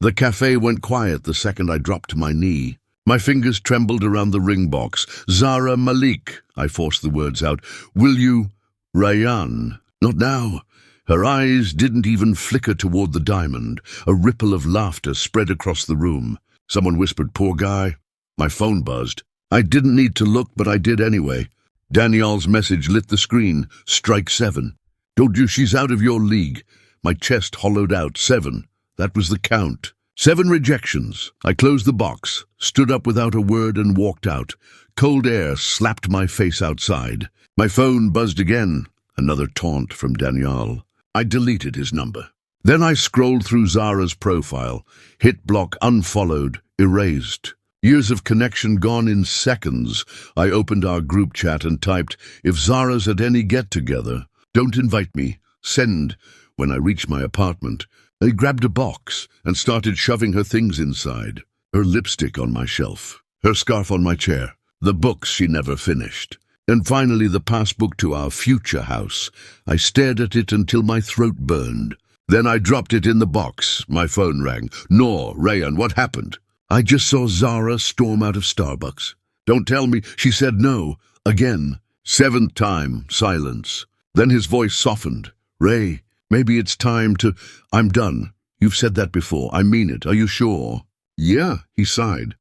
The café went quiet the second I dropped to my knee. My fingers trembled around the ring box. Zara Malik, I forced the words out. Will you? Rayyan. Not now. Her eyes didn't even flicker toward the diamond. A ripple of laughter spread across the room. Someone whispered, "Poor guy." My phone buzzed. I didn't need to look, but I did anyway. Danielle's message lit the screen. Strike 7. Told you she's out of your league. My chest hollowed out. 7. That was the count. 7 rejections. I closed the box, stood up without a word and walked out. Cold air slapped my face outside. My phone buzzed again. Another taunt from Danielle. I deleted his number. Then I scrolled through Zara's profile. Hit block unfollowed, erased. Years of connection gone in seconds. I opened our group chat and typed, "If Zara's at any get-together, don't invite me. Send." When I reached my apartment, I grabbed a box and started shoving her things inside. Her lipstick on my shelf, her scarf on my chair, the books she never finished. And finally the passbook to our future house. I stared at it until my throat burned. Then I dropped it in the box. My phone rang. "Noor, Rayyan, what happened?" "I just saw Zara storm out of Starbucks." "Don't tell me." She said no. Again. 7th time, silence. Then his voice softened. "Ray, maybe it's time to—" "I'm done. You've said that before. I mean it. Are you sure?" "Yeah," he sighed.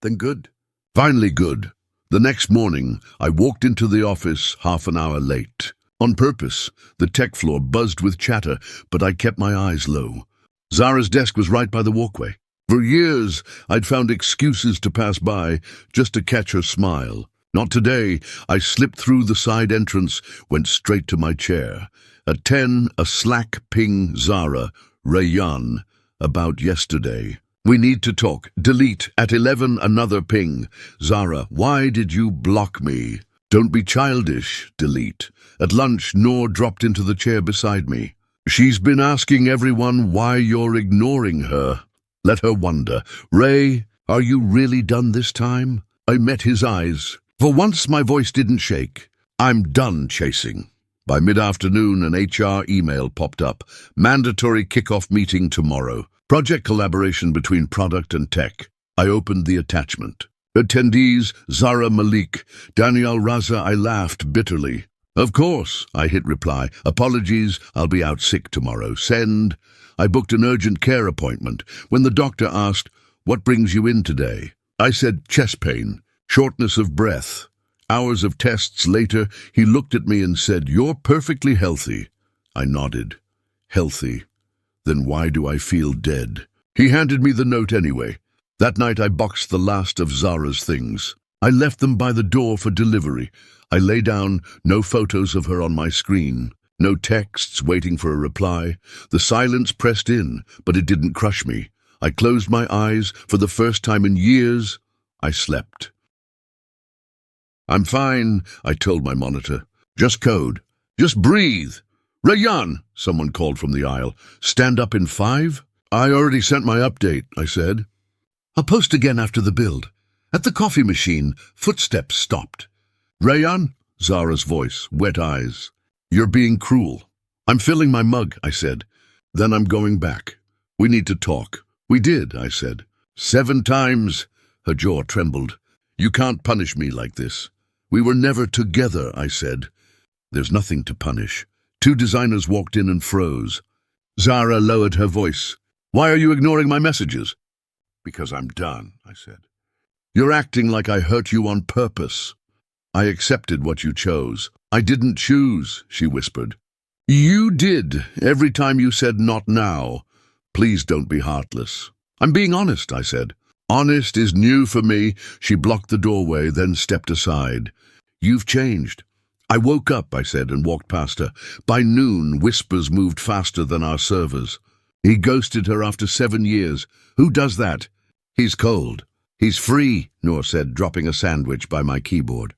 "Then good." Finally good. The next morning, I walked into the office half an hour late. On purpose. The tech floor buzzed with chatter, but I kept my eyes low. Zara's desk was right by the walkway. For years, I'd found excuses to pass by, just to catch her smile. Not today. I slipped through the side entrance, went straight to my chair. At 10, a Slack ping. Zara, Rayyan, about yesterday. "We need to talk." Delete. At 11, another ping. "Zara, why did you block me?" "Don't be childish." Delete. At lunch, Noor dropped into the chair beside me. "She's been asking everyone why you're ignoring her. Let her wonder." "Ray, are you really done this time?" I met his eyes. For once my voice didn't shake. "I'm done chasing." By mid-afternoon, an HR email popped up. "Mandatory kickoff meeting tomorrow. Project collaboration between product and tech." I opened the attachment. Attendees, Zara Malik, Danielle Raza. I laughed bitterly. "Of course," I hit reply. "Apologies, I'll be out sick tomorrow. Send." I booked an urgent care appointment. When the doctor asked, "What brings you in today?" I said, "Chest pain, shortness of breath." Hours of tests later, he looked at me and said, "You're perfectly healthy." I nodded. Healthy. Then why do I feel dead? He handed me the note anyway. That night I boxed the last of Zara's things. I left them by the door for delivery. I lay down, no photos of her on my screen, no texts waiting for a reply. The silence pressed in, but it didn't crush me. I closed my eyes. For the first time in years, I slept. "I'm fine," I told my monitor. "Just code. Just breathe." "Rayyan," someone called from the aisle. "Stand up in 5? "I already sent my update," I said. "I'll post again after the build." At the coffee machine, footsteps stopped. "Rayyan?" Zara's voice, wet eyes. "You're being cruel." "I'm filling my mug," I said. "Then I'm going back. We need to talk." "We did," I said. 7 times. Her jaw trembled. "You can't punish me like this." "We were never together," I said. "There's nothing to punish." 2 designers walked in and froze. Zara lowered her voice. "Why are you ignoring my messages?" "Because I'm done," I said. "You're acting like I hurt you on purpose." "I accepted what you chose." "I didn't choose," she whispered. "You did, every time you said not now." "Please don't be heartless." "I'm being honest," I said. "Honest is new for me." She blocked the doorway, then stepped aside. "You've changed." "I woke up," I said, and walked past her. By noon, whispers moved faster than our servers. "He ghosted her after 7 years. Who does that?" "He's cold." "He's free," Noor said, dropping a sandwich by my keyboard.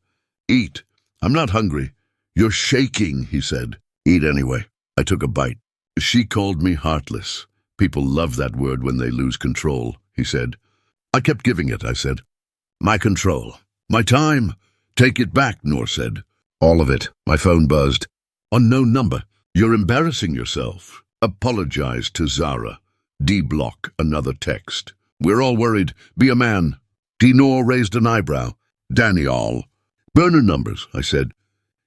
"Eat." "I'm not hungry." "You're shaking," he said. "Eat anyway." I took a bite. "She called me heartless. People love that word when they lose control," he said. "I kept giving it," I said. "My control. My time. Take it back," Noor said. "All of it." My phone buzzed. "On no number." "You're embarrassing yourself." "Apologize to Zara." D-block, another text. We're all worried. Be a man. D-Nor raised an eyebrow. Daniel. Burner numbers, I said.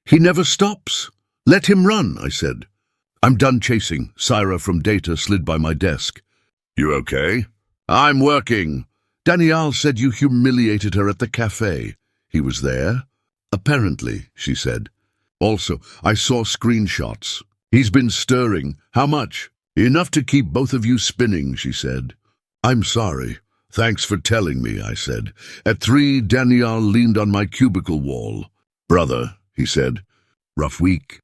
He never stops. Let him run, I said. I'm done chasing. Syra from data slid by my desk. You okay? I'm working. Danielle said you humiliated her at the café. He was there? Apparently, she said. Also, I saw screenshots. He's been stirring. How much? Enough to keep both of you spinning, she said. I'm sorry. Thanks for telling me, I said. At 3, Danielle leaned on my cubicle wall. Brother, he said. Rough week.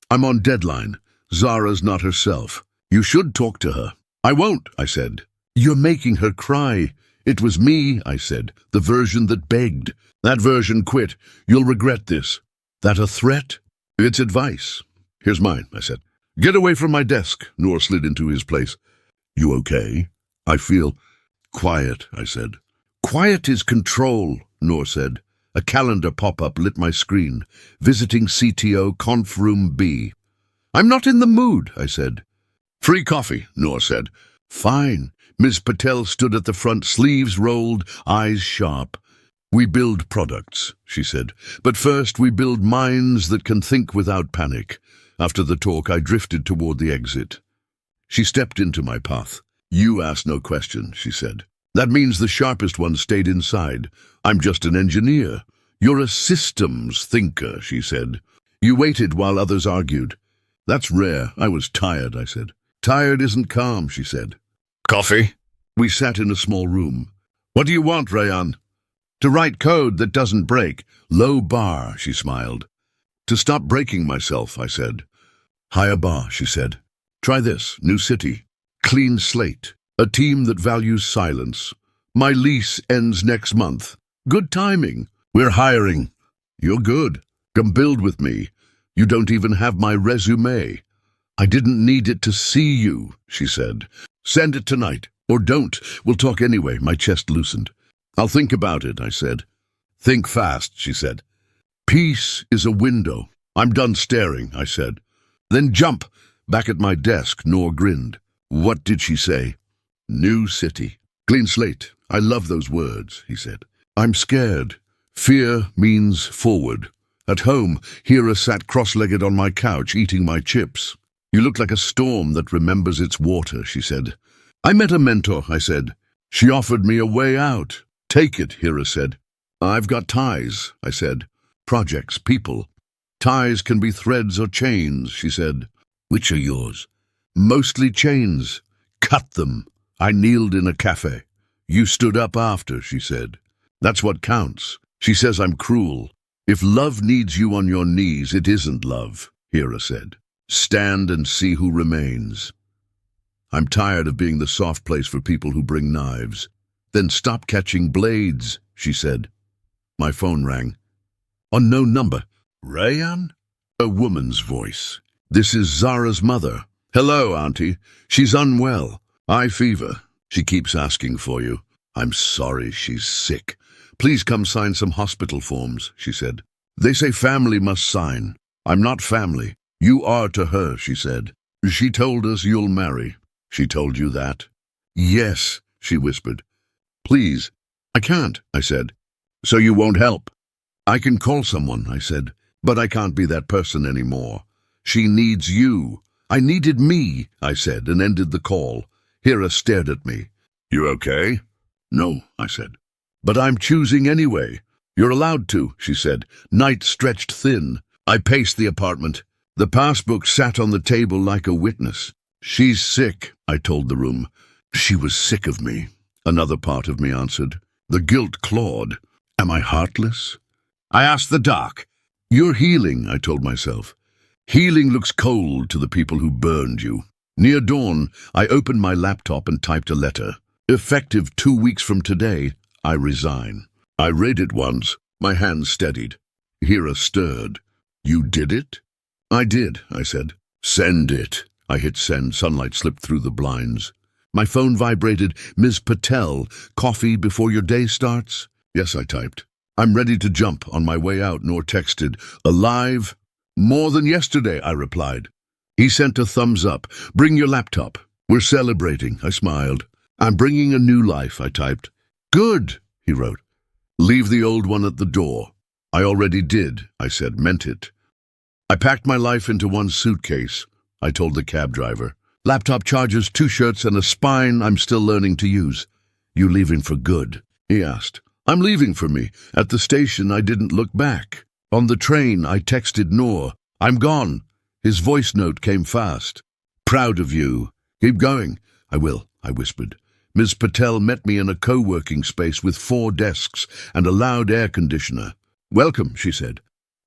I'm on deadline. Zara's not herself. You should talk to her. I won't, I said. You're making her cry. It was me, I said, the version that begged. That version quit. You'll regret this. That a threat? It's advice. Here's mine, I said. Get away from my desk. Noor slid into his place. You okay? I feel quiet, I said. Quiet is control, Noor said. A calendar pop-up lit my screen. Visiting CTO Conf Room B. I'm not in the mood, I said. Free coffee, Noor said. Fine. Ms. Patel stood at the front, sleeves rolled, eyes sharp. We build products, she said. But first we build minds that can think without panic. After the talk, I drifted toward the exit. She stepped into my path. You asked no question, she said. That means the sharpest one stayed inside. I'm just an engineer. You're a systems thinker, she said. You waited while others argued. That's rare. I was tired, I said. Tired isn't calm, she said. Coffee? We sat in a small room. What do you want, Rayan? To write code that doesn't break. Low bar, she smiled. To stop breaking myself, I said. Higher bar, she said. Try this, new city. Clean slate. A team that values silence. My lease ends next month. Good timing. We're hiring. You're good. Come build with me. You don't even have my resume. I didn't need it to see you, she said. Send it tonight. Or don't. We'll talk anyway. My chest loosened. I'll think about it, I said. Think fast, she said. Peace is a window. I'm done staring, I said. Then jump. Back at my desk, Noor grinned. What did she say? New city. Clean slate. I love those words, he said. I'm scared. Fear means forward. At home, Hira sat cross-legged on my couch eating my chips. You look like a storm that remembers its water, she said. I met a mentor, I said. She offered me a way out. Take it, Hira said. I've got ties, I said. Projects, people. Ties can be threads or chains, she said. Which are yours? Mostly chains. Cut them. I kneeled in a café. You stood up after, she said. That's what counts. She says I'm cruel. If love needs you on your knees, it isn't love, Hira said. Stand and see who remains. I'm tired of being the soft place for people who bring knives. Then stop catching blades, she said. My phone rang. Unknown number. Rayan? A woman's voice. This is Zara's mother. Hello, Auntie. She's unwell. Eye fever. She keeps asking for you. I'm sorry, she's sick. Please come sign some hospital forms, she said. They say family must sign. I'm not family. You are to her, she said. She told us you'll marry. She told you that? Yes, she whispered. Please. I can't, I said. So you won't help? I can call someone, I said, but I can't be that person anymore. She needs you. I needed me, I said, and ended the call. Hira stared at me. You okay? No, I said. But I'm choosing anyway. You're allowed to, she said. Night stretched thin. I paced the apartment. The passbook sat on the table like a witness. She's sick, I told the room. She was sick of me, another part of me answered. The guilt clawed. Am I heartless? I asked the dark. You're healing, I told myself. Healing looks cold to the people who burned you. Near dawn, I opened my laptop and typed a letter. Effective 2 weeks from today, I resign. I read it once. My hand steadied. Hira stirred. You did it? I did, I said. Send it. I hit send. Sunlight slipped through the blinds. My phone vibrated. Ms. Patel, coffee before your day starts? Yes, I typed. I'm ready to jump. On my way out, Noor texted. Alive? More than yesterday, I replied. He sent a thumbs up. Bring your laptop. We're celebrating, I smiled. I'm bringing a new life, I typed. Good, he wrote. Leave the old one at the door. I already did, I said, meant it. I packed my life into one suitcase, I told the cab driver. Laptop chargers, 2 shirts, and a spine I'm still learning to use. You leaving for good? He asked. I'm leaving for me. At the station, I didn't look back. On the train, I texted Noor. I'm gone. His voice note came fast. Proud of you. Keep going. I will, I whispered. Ms. Patel met me in a co-working space with 4 desks and a loud air conditioner. Welcome, she said.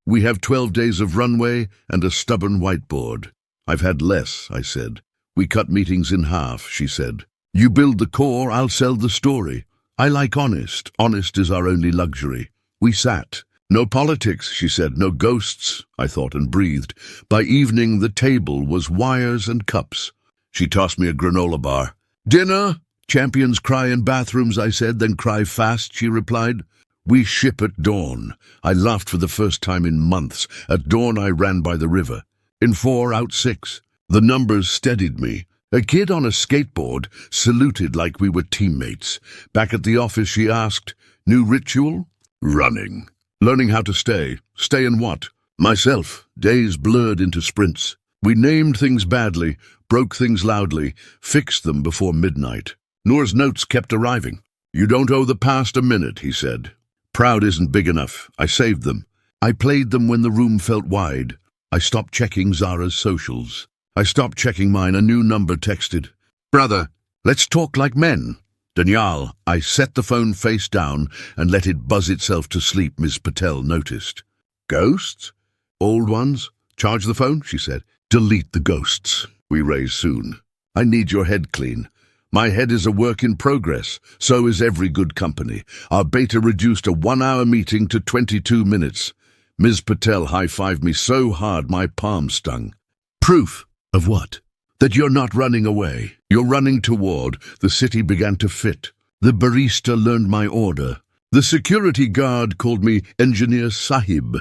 We have 12 days of runway and a stubborn whiteboard. I've had less, I said. We cut meetings in half, she said. You build the core, I'll sell the story. I like honest. Honest is our only luxury. We sat. No politics, she said. No ghosts, I thought and breathed. By evening, the table was wires and cups. She tossed me a granola bar. Dinner? Champions cry in bathrooms, I said, then cry fast, she replied. We ship at dawn. I laughed for the first time in months. At dawn, I ran by the river. In 4, out 6. The numbers steadied me. A kid on a skateboard saluted like we were teammates. Back at the office, she asked, New ritual? Running. Learning how to stay. Stay in what? Myself. Days blurred into sprints. We named things badly, broke things loudly, fixed them before midnight. Noor's notes kept arriving. You don't owe the past a minute, he said. Proud isn't big enough. I saved them. I played them when the room felt wide. I stopped checking Zara's socials. I stopped checking mine. A new number texted. Brother, let's talk like men. Danielle, I set the phone face down and let it buzz itself to sleep, Ms. Patel noticed. Ghosts? Old ones? Charge the phone, she said. Delete the ghosts. We raise soon. I need your head clean. My head is a work in progress. So is every good company. Our beta reduced a 1-hour meeting to 22 minutes. Ms. Patel high-fived me so hard my palm stung. Proof of what? That you're not running away. You're running toward. The city began to fit. The barista learned my order. The security guard called me Engineer Sahib.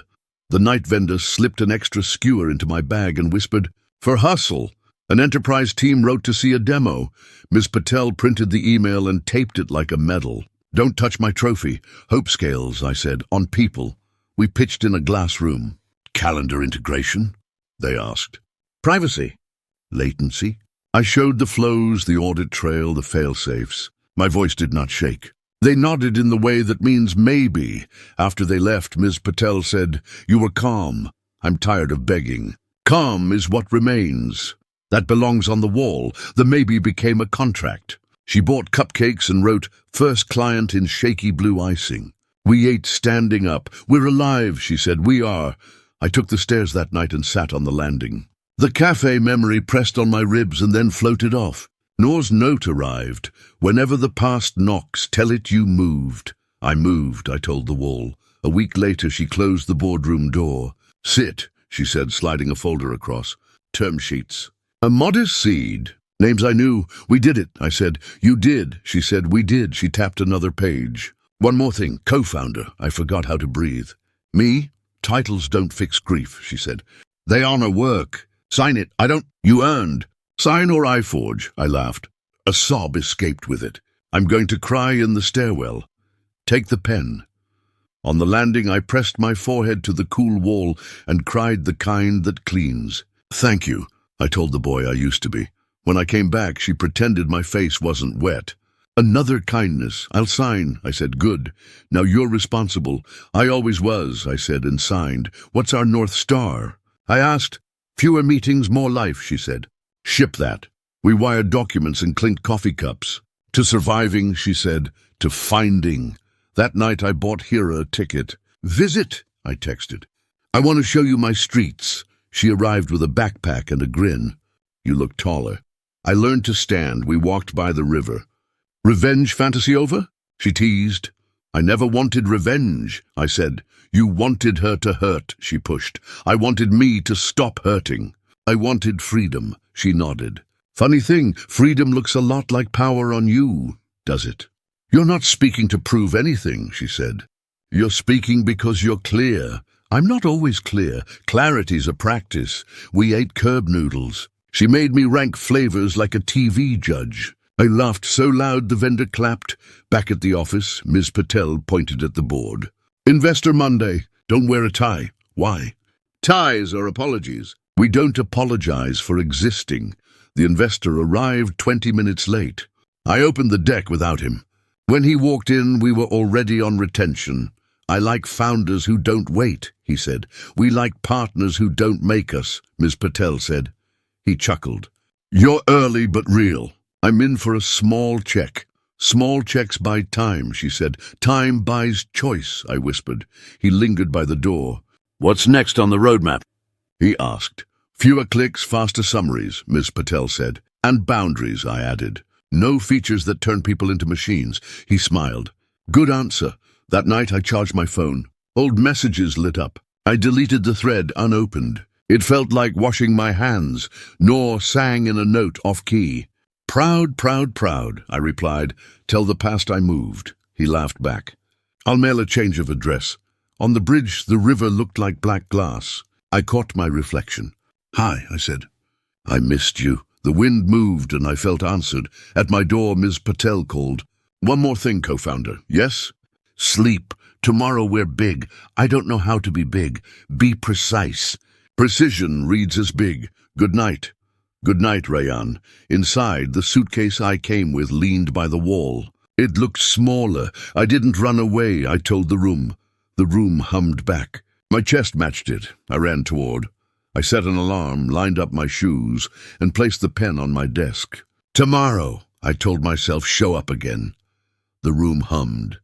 The night vendor slipped an extra skewer into my bag and whispered, For hustle. An enterprise team wrote to see a demo. Ms. Patel printed the email and taped it like a medal. Don't touch my trophy. Hope scales, I said, on people. We pitched in a glass room. Calendar integration? They asked. Privacy? Latency? I showed the flows, the audit trail, the fail-safes. My voice did not shake. They nodded in the way that means maybe. After they left, Ms. Patel said, You were calm. I'm tired of begging. Calm is what remains. That belongs on the wall. The maybe became a contract. She bought cupcakes and wrote, First client in shaky blue icing. We ate standing up. We're alive, she said. We are. I took the stairs that night and sat on the landing. The café memory pressed on my ribs and then floated off. Noor's note arrived. Whenever the past knocks, tell it you moved. I moved, I told the wall. A week later, she closed the boardroom door. Sit, she said, sliding a folder across. Term sheets. A modest seed. Names I knew. We did it, I said. You did, she said. We did. She tapped another page. One more thing. Co-founder. I forgot how to breathe. Me? Titles don't fix grief, she said. They honor work. Sign it. I don't. You earned. Sign or I forge, I laughed. A sob escaped with it. I'm going to cry in the stairwell. Take the pen. On the landing, I pressed my forehead to the cool wall and cried the kind that cleans. Thank you, I told the boy I used to be. When I came back, she pretended my face wasn't wet. Another kindness. I'll sign, I said. Good. Now you're responsible. I always was, I said, and signed. What's our North Star? I asked. Fewer meetings, more life, she said. Ship that. We wired documents and clinked coffee cups. To surviving, she said. To finding. That night I bought Hira a ticket. Visit, I texted. I want to show you my streets. She arrived with a backpack and a grin. You look taller. I learned to stand. We walked by the river. Revenge fantasy over? She teased. I never wanted revenge, I said. You wanted her to hurt, she pushed. I wanted me to stop hurting. I wanted freedom, she nodded. Funny thing, freedom looks a lot like power on you, does it? You're not speaking to prove anything, she said. You're speaking because you're clear. I'm not always clear. Clarity's a practice. We ate curb noodles. She made me rank flavors like a TV judge. I laughed so loud the vendor clapped. Back at the office, Ms. Patel pointed at the board. Investor Monday. Don't wear a tie. Why? Ties are apologies. We don't apologize for existing. The investor arrived 20 minutes late. I opened the deck without him. When he walked in, we were already on retention. I like founders who don't wait, he said. We like partners who don't make us, Ms. Patel said. He chuckled. You're early but real. I'm in for a small check. Small checks buy time, she said. Time buys choice, I whispered. He lingered by the door. What's next on the roadmap? He asked. Fewer clicks, faster summaries, Ms. Patel said. And boundaries, I added. No features that turn people into machines. He smiled. Good answer. That night I charged my phone. Old messages lit up. I deleted the thread unopened. It felt like washing my hands. Nor sang in a note off key. Proud, proud, proud, I replied. Tell the past I moved. He laughed back. I'll mail a change of address. On the bridge, the river looked like black glass. I caught my reflection. Hi, I said. I missed you. The wind moved and I felt answered. At my door, Ms. Patel called. One more thing, co-founder. Yes? Sleep. Tomorrow we're big. I don't know how to be big. Be precise. Precision reads as big. Good night. Good night, Rayan. Inside, the suitcase I came with leaned by the wall. It looked smaller. I didn't run away, I told the room. The room hummed back. My chest matched it. I ran toward. I set an alarm, lined up my shoes, and placed the pen on my desk. Tomorrow, I told myself, show up again. The room hummed.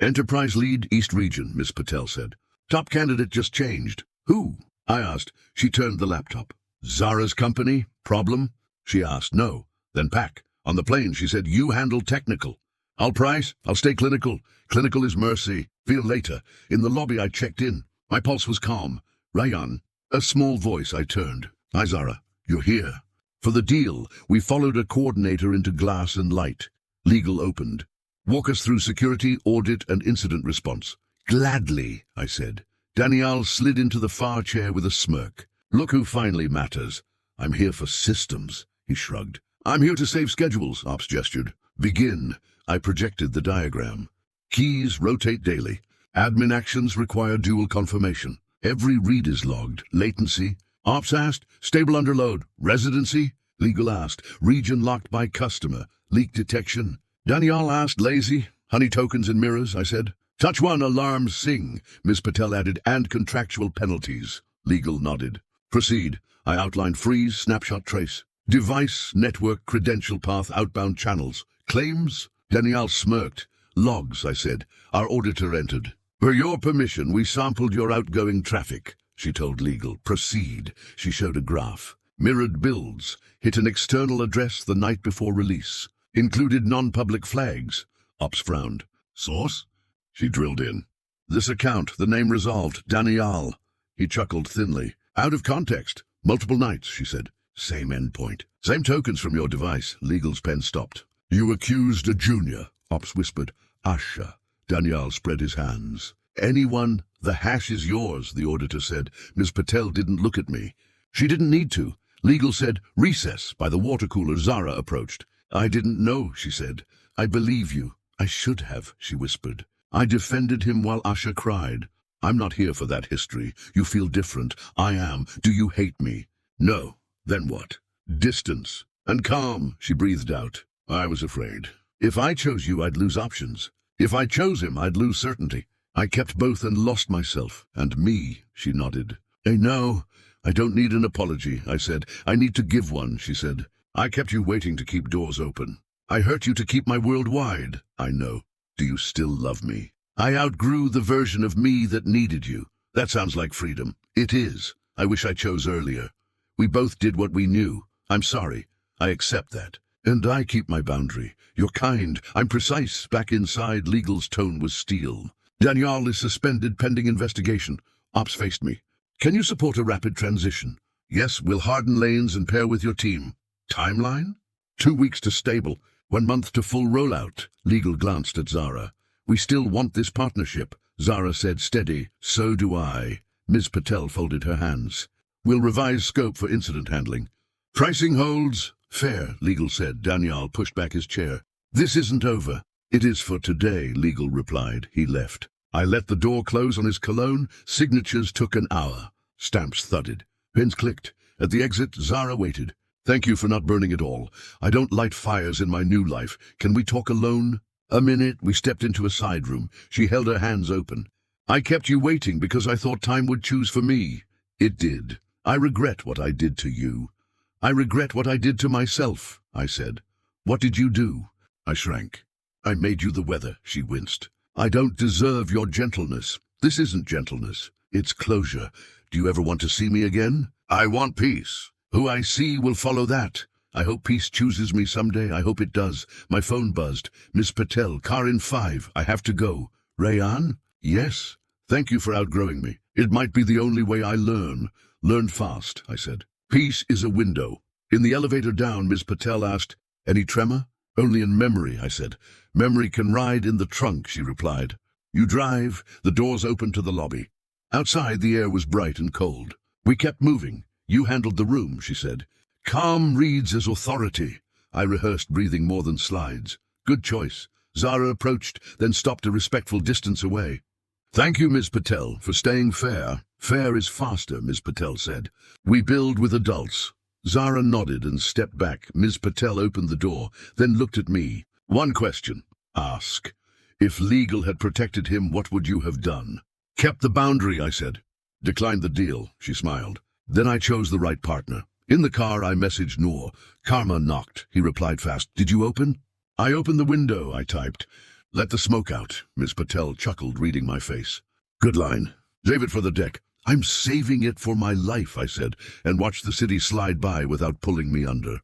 Enterprise lead, East Region, Miss Patel said. Top candidate just changed. Who? I asked. She turned the laptop. Zara's company? Problem? She asked. No. Then pack. On the plane, she said, you handle technical. I'll price. I'll stay clinical. Clinical is mercy. Feel later. In the lobby, I checked in. My pulse was calm. Rayan. A small voice, I turned. Hi, Zara. You're here. For the deal, we followed a coordinator into glass and light. Legal opened. Walk us through security, audit, and incident response. Gladly, I said. Danielle slid into the far chair with a smirk. Look who finally matters. I'm here for systems, he shrugged. I'm here to save schedules, Ops gestured. Begin. I projected the diagram. Keys rotate daily. Admin actions require dual confirmation. Every read is logged. Latency. Ops asked. Stable under load. Residency. Legal asked. Region locked by customer. Leak detection. Danielle asked. Lazy. Honey tokens and mirrors, I said. Touch one, alarms sing, Ms. Patel added, and contractual penalties. Legal nodded. Proceed. I outlined freeze, snapshot trace. Device, network, credential path, outbound channels. Claims? Danielle smirked. Logs, I said. Our auditor entered. Per your permission, we sampled your outgoing traffic, she told legal. Proceed. She showed a graph. Mirrored builds. Hit an external address the night before release. Included non-public flags. Ops frowned. Source? She drilled in. This account, the name resolved. Danielle. He chuckled thinly. Out of context. Multiple nights, she said. Same endpoint. Same tokens from your device. Legal's pen stopped. You accused a junior, Ops whispered. Asha. Danielle spread his hands. Anyone, the hash is yours, the auditor said. Ms. Patel didn't look at me. She didn't need to. Legal said, recess. By the water cooler, Zara approached. I didn't know, she said. I believe you. I should have, she whispered. I defended him while Asha cried. I'm not here for that history. You feel different. I am. Do you hate me? No. Then what? Distance. And calm, she breathed out. I was afraid. If I chose you, I'd lose options. If I chose him, I'd lose certainty. I kept both and lost myself. And me, she nodded. No, I don't need an apology, I said. I need to give one, she said. I kept you waiting to keep doors open. I hurt you to keep my world wide. I know. Do you still love me? I outgrew the version of me that needed you. That sounds like freedom. It is. I wish I chose earlier. We both did what we knew. I'm sorry. I accept that. And I keep my boundary. You're kind. I'm precise. Back inside, legal's tone was steel. Danielle is suspended pending investigation. Ops faced me. Can you support a rapid transition? Yes, we'll harden lanes and pair with your team. Timeline? 2 weeks to stable. 1 month to full rollout. Legal glanced at Zara. We still want this partnership. Zara said steady. So do I. Ms. Patel folded her hands. We'll revise scope for incident handling. Pricing holds. Fair, Legal said. Daniel pushed back his chair. This isn't over. It is for today, Legal replied. He left. I let the door close on his cologne. Signatures took an hour. Stamps thudded. Pens clicked. At the exit, Zara waited. Thank you for not burning it all. I don't light fires in my new life. Can we talk alone? A minute. We stepped into a side room. She held her hands open. I kept you waiting because I thought time would choose for me. It did. I regret what I did to you. I regret what I did to myself, I said. What did you do? I shrank. I made you the weather, she winced. I don't deserve your gentleness. This isn't gentleness. It's closure. Do you ever want to see me again? I want peace. Who I see will follow that. I hope peace chooses me someday. I hope it does. My phone buzzed. Miss Patel, car in 5. I have to go. Rayan? Yes. Thank you for outgrowing me. It might be the only way I learn. Learn fast, I said. Peace is a window. In the elevator down, Miss Patel asked, any tremor? Only in memory, I said. Memory can ride in the trunk, she replied. You drive. The doors opened to the lobby. Outside, the air was bright and cold. We kept moving. You handled the room, she said. Calm reads as authority. I rehearsed breathing more than slides. Good choice. Zara approached, then stopped a respectful distance away. Thank you, Miss Patel, for staying fair. Fair is faster, Miss Patel said. We build with adults. Zara nodded and stepped back. Ms. Patel opened the door, then looked at me. One question. Ask. If legal had protected him, what would you have done? Kept the boundary, I said. Declined the deal, she smiled. Then I chose the right partner. In the car, I messaged Noor. Karma knocked. He replied fast. Did you open? I opened the window, I typed. Let the smoke out. Ms. Patel chuckled, reading my face. Good line. Save it for the deck. I'm saving it for my life, I said, and watched the city slide by without pulling me under.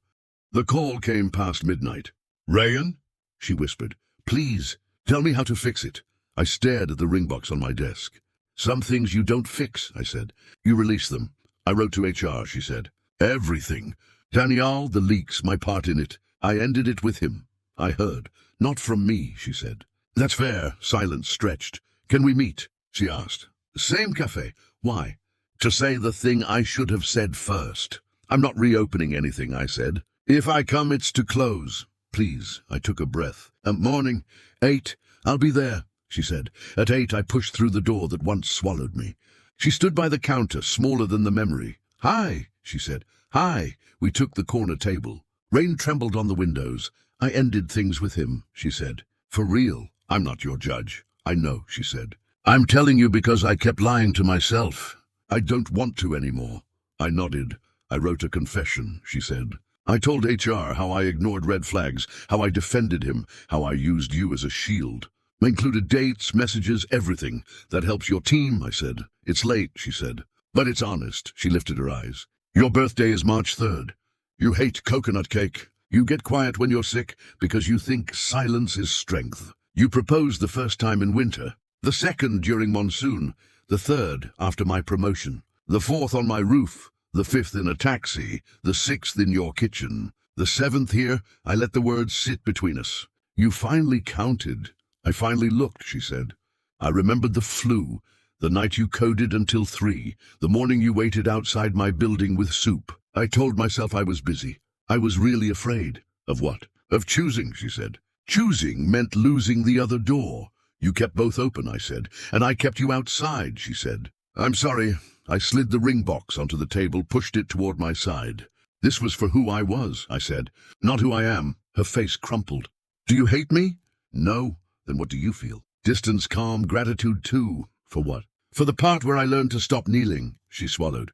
The call came past midnight. Rayan? She whispered. Please, tell me how to fix it. I stared at the ring box on my desk. Some things you don't fix, I said. You release them. I wrote to HR, she said. Everything. Daniel, the leaks, my part in it. I ended it with him. I heard. Not from me, she said. That's fair. Silence stretched. Can we meet? She asked. Same café. Why? To say the thing I should have said first. I'm not reopening anything, I said. If I come, it's to close. Please. I took a breath. Morning. 8. I'll be there, she said. At 8, I pushed through the door that once swallowed me. She stood by the counter, smaller than the memory. Hi, she said. Hi. We took the corner table. Rain trembled on the windows. I ended things with him, she said. For real. I'm not your judge. I know, she said. I'm telling you because I kept lying to myself. I don't want to anymore. I nodded. I wrote a confession, she said. I told HR how I ignored red flags, how I defended him, how I used you as a shield. I included dates, messages, everything. That helps your team, I said. It's late, she said. But it's honest, she lifted her eyes. Your birthday is March 3rd. You hate coconut cake. You get quiet when you're sick because you think silence is strength. You proposed the first time in winter, the second during monsoon, the third after my promotion, the fourth on my roof, the fifth in a taxi, the sixth in your kitchen. The seventh here, I let the words sit between us. You finally counted. I finally looked, she said. I remembered the flu, the night you coded until 3, the morning you waited outside my building with soup. I told myself I was busy. I was really afraid. Of what? Of choosing, she said. Choosing meant losing the other door. You kept both open, I said, and I kept you outside, she said. I'm sorry. I slid the ring box onto the table, pushed it toward my side. This was for who I was, I said, not who I am. Her face crumpled. Do you hate me? No. Then what do you feel? Distance, calm, gratitude too. For what? For the part where I learned to stop kneeling, she swallowed.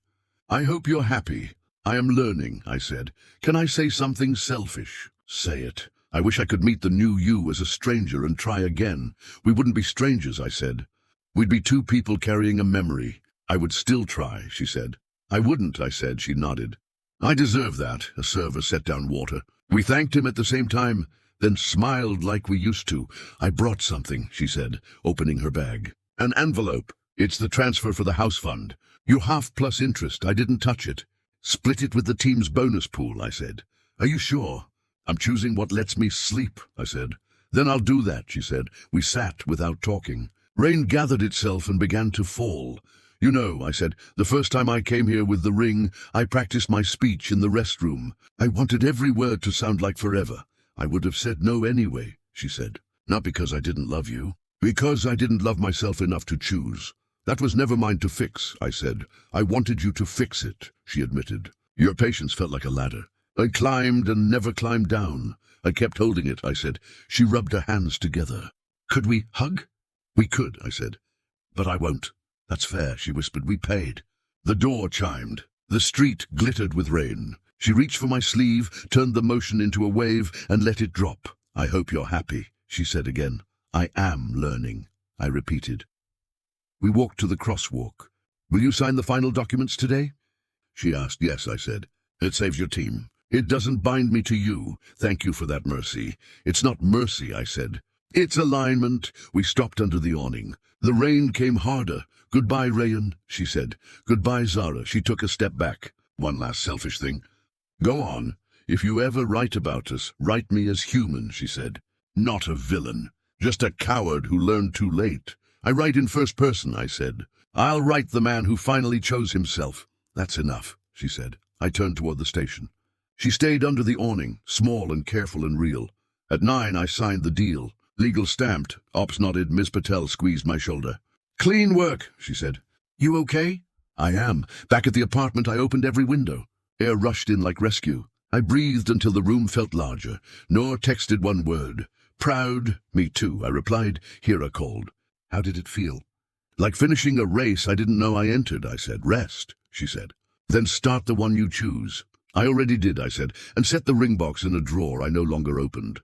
I hope you're happy. I am learning, I said. Can I say something selfish? Say it. I wish I could meet the new you as a stranger and try again. We wouldn't be strangers, I said. We'd be two people carrying a memory. I would still try, she said. I wouldn't, I said. She nodded. I deserve that. A server set down water. We thanked him at the same time, then smiled like we used to. I brought something, she said, opening her bag. An envelope. It's the transfer for the house fund. Your half plus interest. I didn't touch it. Split it with the team's bonus pool, I said. Are you sure? I'm choosing what lets me sleep, I said. Then I'll do that, she said. We sat without talking. Rain gathered itself and began to fall. You know, I said, the first time I came here with the ring, I practiced my speech in the restroom. I wanted every word to sound like forever. I would have said no anyway, she said. Not because I didn't love you. Because I didn't love myself enough to choose. That was never mine to fix, I said. I wanted you to fix it, she admitted. Your patience felt like a ladder. I climbed and never climbed down. I kept holding it, I said. She rubbed her hands together. Could we hug? We could, I said. But I won't. That's fair, she whispered. We paid. The door chimed. The street glittered with rain. She reached for my sleeve, turned the motion into a wave, and let it drop. I hope you're happy, she said again. I am learning, I repeated. We walked to the crosswalk. Will you sign the final documents today? She asked. Yes, I said. It saves your team. It doesn't bind me to you. Thank you for that mercy. It's not mercy, I said. It's alignment. We stopped under the awning. The rain came harder. Goodbye, Rayan, she said. Goodbye, Zara. She took a step back. One last selfish thing. Go on. If you ever write about us, write me as human, she said. Not a villain. Just a coward who learned too late. I write in first person, I said. I'll write the man who finally chose himself. That's enough, she said. I turned toward the station. She stayed under the awning, small and careful and real. At 9, I signed the deal. Legal stamped. Ops nodded. Ms. Patel squeezed my shoulder. Clean work, she said. You okay? I am. Back at the apartment, I opened every window. Air rushed in like rescue. I breathed until the room felt larger. Noor texted one word. Proud. Me too, I replied. Hira called. How did it feel? Like finishing a race I didn't know I entered, I said. Rest, she said. Then start the one you choose. I already did, I said, and set the ring box in a drawer I no longer opened.